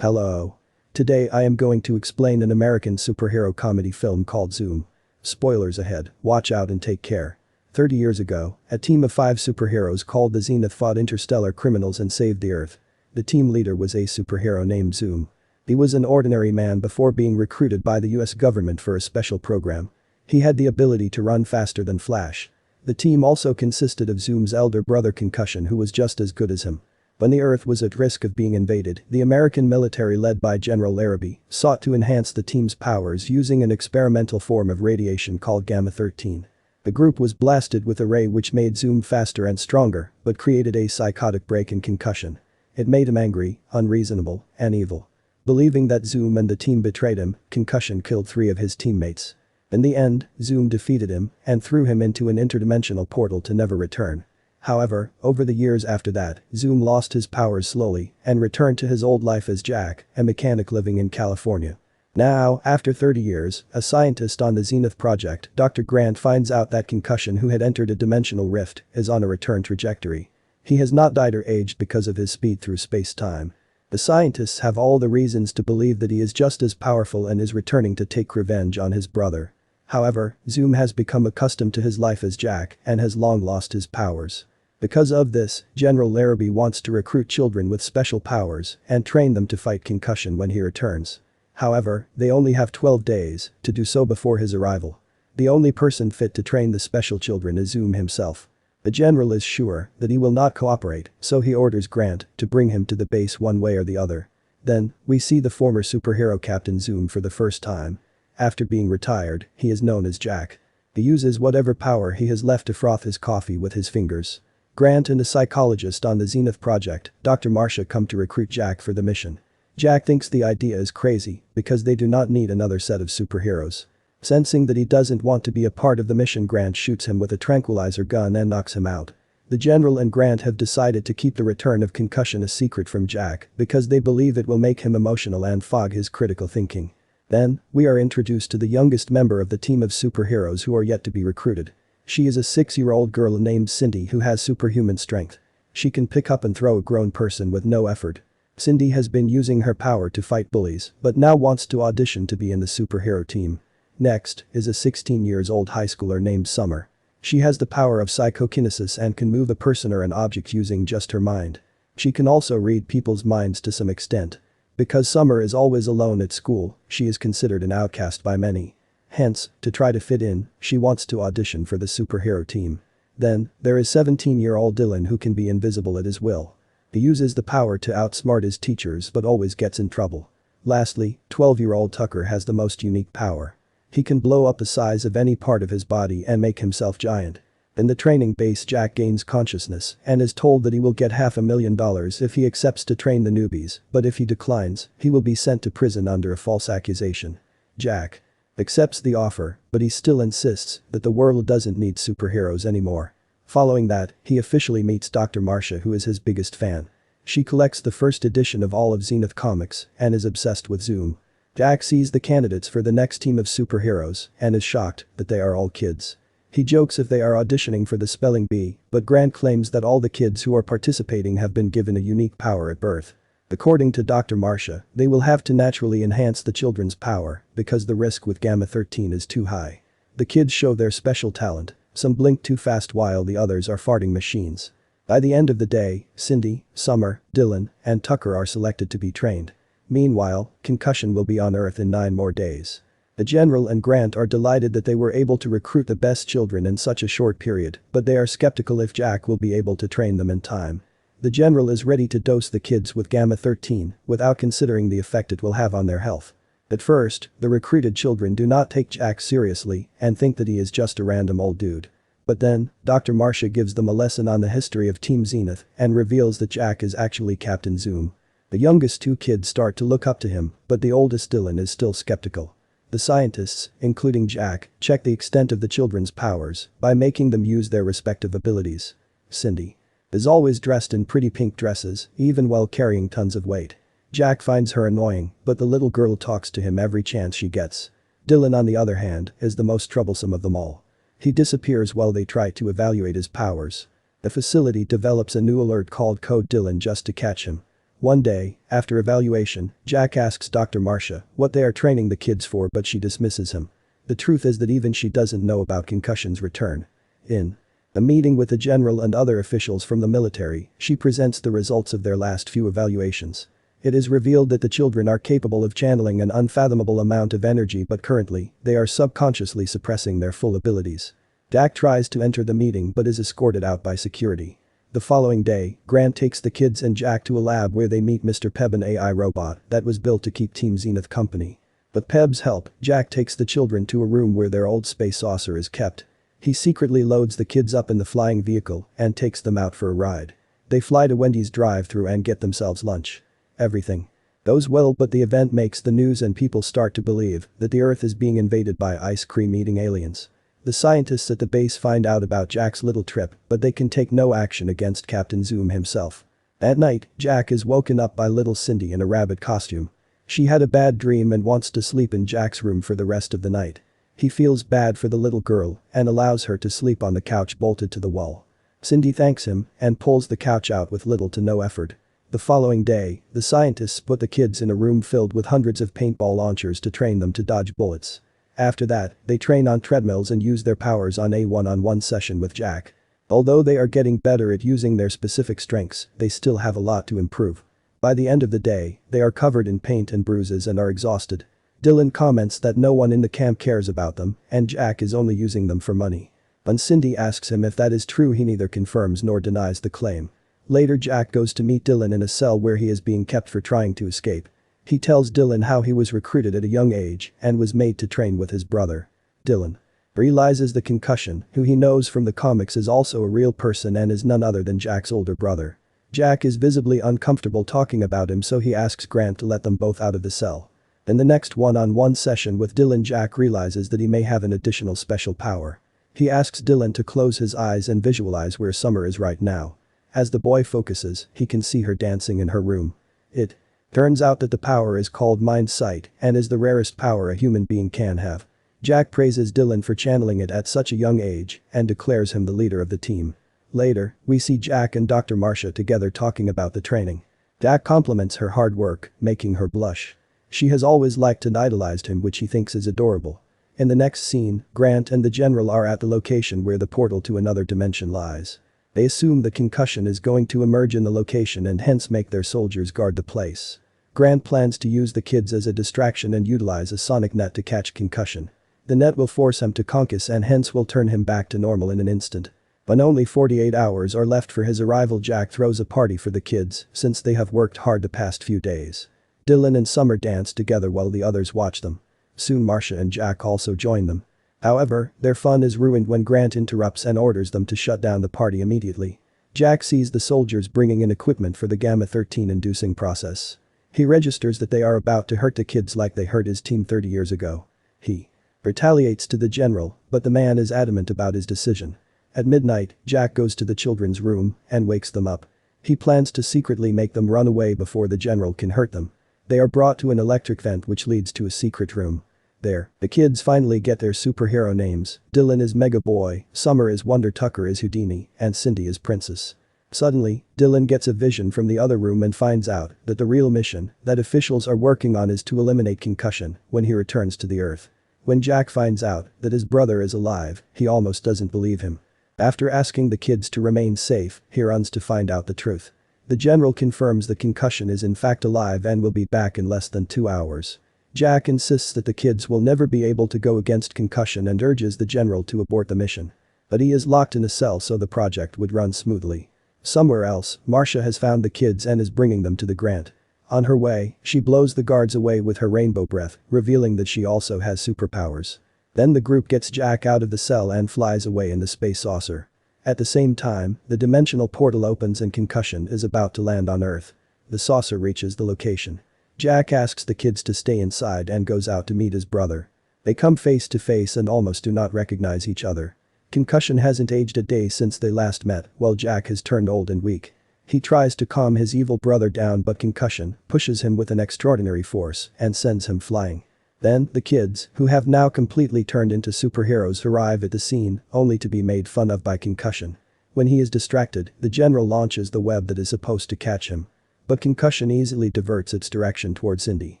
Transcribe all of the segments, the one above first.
Hello. Today I am going to explain an American superhero comedy film called Zoom. Spoilers ahead, watch out and take care. 30 years ago, a team of 5 superheroes called the Zenith fought interstellar criminals and saved the Earth. The team leader was a superhero named Zoom. He was an ordinary man before being recruited by the US government for a special program. He had the ability to run faster than Flash. The team also consisted of Zoom's elder brother Concussion, who was just as good as him. When the Earth was at risk of being invaded, the American military led by General Larrabee sought to enhance the team's powers using an experimental form of radiation called Gamma-13. The group was blasted with a ray which made Zoom faster and stronger, but created a psychotic break in Concussion. It made him angry, unreasonable, and evil. Believing that Zoom and the team betrayed him, Concussion killed 3 of his teammates. In the end, Zoom defeated him and threw him into an interdimensional portal to never return. However, over the years after that, Zoom lost his powers slowly and returned to his old life as Jack, a mechanic living in California. Now, after 30 years, a scientist on the Zenith project, Dr. Grant, finds out that Concussion, who had entered a dimensional rift, is on a return trajectory. He has not died or aged because of his speed through space-time. The scientists have all the reasons to believe that he is just as powerful and is returning to take revenge on his brother. However, Zoom has become accustomed to his life as Jack and has long lost his powers. Because of this, General Larrabee wants to recruit children with special powers and train them to fight Concussion when he returns. However, they only have 12 days to do so before his arrival. The only person fit to train the special children is Zoom himself. The general is sure that he will not cooperate, so he orders Grant to bring him to the base one way or the other. Then, we see the former superhero Captain Zoom for the first time. After being retired, he is known as Jack. He uses whatever power he has left to froth his coffee with his fingers. Grant and a psychologist on the Zenith project, Dr. Marcia, come to recruit Jack for the mission. Jack thinks the idea is crazy because they do not need another set of superheroes. Sensing that he doesn't want to be a part of the mission, Grant shoots him with a tranquilizer gun and knocks him out. The general and Grant have decided to keep the return of Concussion a secret from Jack because they believe it will make him emotional and fog his critical thinking. Then, we are introduced to the youngest member of the team of superheroes who are yet to be recruited. She is a 6-year-old girl named Cindy who has superhuman strength. She can pick up and throw a grown person with no effort. Cindy has been using her power to fight bullies, but now wants to audition to be in the superhero team. Next is a 16-year-old high schooler named Summer. She has the power of psychokinesis and can move a person or an object using just her mind. She can also read people's minds to some extent. Because Summer is always alone at school, she is considered an outcast by many. Hence, to try to fit in, she wants to audition for the superhero team. Then, there is 17-year-old Dylan, who can be invisible at his will. He uses the power to outsmart his teachers but always gets in trouble. Lastly, 12-year-old Tucker has the most unique power. He can blow up the size of any part of his body and make himself giant. In the training base, Jack gains consciousness and is told that he will get $500,000 if he accepts to train the newbies, but if he declines, he will be sent to prison under a false accusation. Jack accepts the offer, but he still insists that the world doesn't need superheroes anymore. Following that, he officially meets Dr. Marcia, who is his biggest fan. She collects the first edition of all of Zenith comics and is obsessed with Zoom. Jack sees the candidates for the next team of superheroes and is shocked that they are all kids. He jokes if they are auditioning for the spelling bee, but Grant claims that all the kids who are participating have been given a unique power at birth. According to Dr. Marcia, they will have to naturally enhance the children's power because the risk with Gamma-13 is too high. The kids show their special talent. Some blink too fast while the others are farting machines. By the end of the day, Cindy, Summer, Dylan, and Tucker are selected to be trained. Meanwhile, Concussion will be on Earth in 9 more days. The general and Grant are delighted that they were able to recruit the best children in such a short period, but they are skeptical if Jack will be able to train them in time. The general is ready to dose the kids with Gamma-13 without considering the effect it will have on their health. At first, the recruited children do not take Jack seriously and think that he is just a random old dude. But then, Dr. Marcia gives them a lesson on the history of Team Zenith and reveals that Jack is actually Captain Zoom. The youngest 2 kids start to look up to him, but the oldest Dylan is still skeptical. The scientists, including Jack, check the extent of the children's powers by making them use their respective abilities. Cindy is always dressed in pretty pink dresses, even while carrying tons of weight. Jack finds her annoying, but the little girl talks to him every chance she gets. Dylan, on the other hand, is the most troublesome of them all. He disappears while they try to evaluate his powers. The facility develops a new alert called Code Dylan just to catch him. One day, after evaluation, Jack asks Dr. Marcia what they are training the kids for, but she dismisses him. The truth is that even she doesn't know about concussion's return. In a meeting with the general and other officials from the military, she presents the results of their last few evaluations. It is revealed that the children are capable of channeling an unfathomable amount of energy, but currently, they are subconsciously suppressing their full abilities. Jack tries to enter the meeting but is escorted out by security. The following day, Grant takes the kids and Jack to a lab where they meet Mr. P.H.O, an AI robot that was built to keep Team Zenith company. With P.H.O.'s help, Jack takes the children to a room where their old space saucer is kept. He secretly loads the kids up in the flying vehicle and takes them out for a ride. They fly to Wendy's drive-thru and get themselves lunch. Everything goes well, but the event makes the news and people start to believe that the Earth is being invaded by ice cream-eating aliens. The scientists at the base find out about Jack's little trip, but they can take no action against Captain Zoom himself. At night, Jack is woken up by little Cindy in a rabbit costume. She had a bad dream and wants to sleep in Jack's room for the rest of the night. He feels bad for the little girl and allows her to sleep on the couch bolted to the wall. Cindy thanks him and pulls the couch out with little to no effort. The following day, the scientists put the kids in a room filled with hundreds of paintball launchers to train them to dodge bullets. After that, they train on treadmills and use their powers on a one-on-one session with Jack. Although they are getting better at using their specific strengths, they still have a lot to improve. By the end of the day, they are covered in paint and bruises and are exhausted. Dylan comments that no one in the camp cares about them and Jack is only using them for money. When Cindy asks him if that is true, he neither confirms nor denies the claim. Later, Jack goes to meet Dylan in a cell where he is being kept for trying to escape. He tells Dylan how he was recruited at a young age and was made to train with his brother. Dylan realizes the concussion, who he knows from the comics is also a real person and is none other than Jack's older brother. Jack is visibly uncomfortable talking about him, so he asks Grant to let them both out of the cell. In the next one-on-one session with Dylan, Jack realizes that he may have an additional special power. He asks Dylan to close his eyes and visualize where Summer is right now. As the boy focuses, he can see her dancing in her room. It turns out that the power is called Mind Sight and is the rarest power a human being can have. Jack praises Dylan for channeling it at such a young age and declares him the leader of the team. Later, we see Jack and Dr. Marcia together talking about the training. Jack compliments her hard work, making her blush. She has always liked and idolized him, which he thinks is adorable. In the next scene, Grant and the general are at the location where the portal to another dimension lies. They assume the concussion is going to emerge in the location and hence make their soldiers guard the place. Grant plans to use the kids as a distraction and utilize a sonic net to catch concussion. The net will force him to concuss and hence will turn him back to normal in an instant. When only 48 hours are left for his arrival, Jack throws a party for the kids since they have worked hard the past few days. Dylan and Summer dance together while the others watch them. Soon Marcia and Jack also join them. However, their fun is ruined when Grant interrupts and orders them to shut down the party immediately. Jack sees the soldiers bringing in equipment for the Gamma-13 inducing process. He registers that they are about to hurt the kids like they hurt his team 30 years ago. He retaliates to the general, but the man is adamant about his decision. At midnight, Jack goes to the children's room and wakes them up. He plans to secretly make them run away before the general can hurt them. They are brought to an electric vent which leads to a secret room. There, the kids finally get their superhero names. Dylan is Mega Boy, Summer is Wonder, Tucker is Houdini, and Cindy is Princess. Suddenly, Dylan gets a vision from the other room and finds out that the real mission that officials are working on is to eliminate concussion when he returns to the Earth. When Jack finds out that his brother is alive, he almost doesn't believe him. After asking the kids to remain safe, he runs to find out the truth. The general confirms the concussion is in fact alive and will be back in less than 2 hours. Jack insists that the kids will never be able to go against concussion and urges the general to abort the mission. But he is locked in a cell so the project would run smoothly. Somewhere else, Marcia has found the kids and is bringing them to the Grant. On her way, she blows the guards away with her rainbow breath, revealing that she also has superpowers. Then the group gets Jack out of the cell and flies away in the space saucer. At the same time, the dimensional portal opens and concussion is about to land on Earth. The saucer reaches the location. Jack asks the kids to stay inside and goes out to meet his brother. They come face to face and almost do not recognize each other. Concussion hasn't aged a day since they last met, while Jack has turned old and weak. He tries to calm his evil brother down, but concussion pushes him with an extraordinary force and sends him flying. Then, the kids, who have now completely turned into superheroes, arrive at the scene, only to be made fun of by concussion. When he is distracted, the general launches the web that is supposed to catch him. But concussion easily diverts its direction toward Cindy.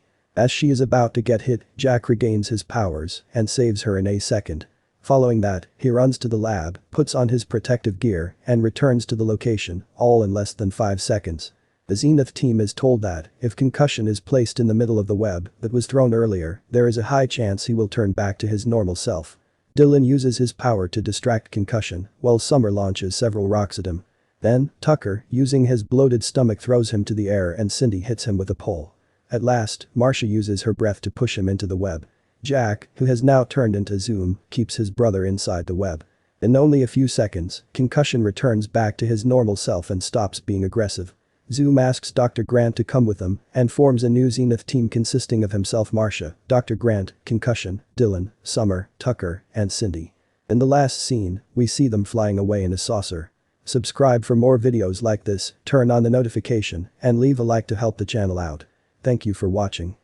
As she is about to get hit, Jack regains his powers and saves her in a second. Following that, he runs to the lab, puts on his protective gear, and returns to the location, all in less than 5 seconds. The Zenith team is told that, if concussion is placed in the middle of the web that was thrown earlier, there is a high chance he will turn back to his normal self. Dylan uses his power to distract concussion, while Summer launches several rocks at him. Then, Tucker, using his bloated stomach, throws him to the air and Cindy hits him with a pole. At last, Marcia uses her breath to push him into the web. Jack, who has now turned into Zoom, keeps his brother inside the web. In only a few seconds, concussion returns back to his normal self and stops being aggressive. Zoom asks Dr. Grant to come with him and forms a new Zenith team consisting of himself, Marcia, Dr. Grant, Concussion, Dylan, Summer, Tucker, and Cindy. In the last scene, we see them flying away in a saucer. Subscribe for more videos like this, turn on the notification, and leave a like to help the channel out. Thank you for watching.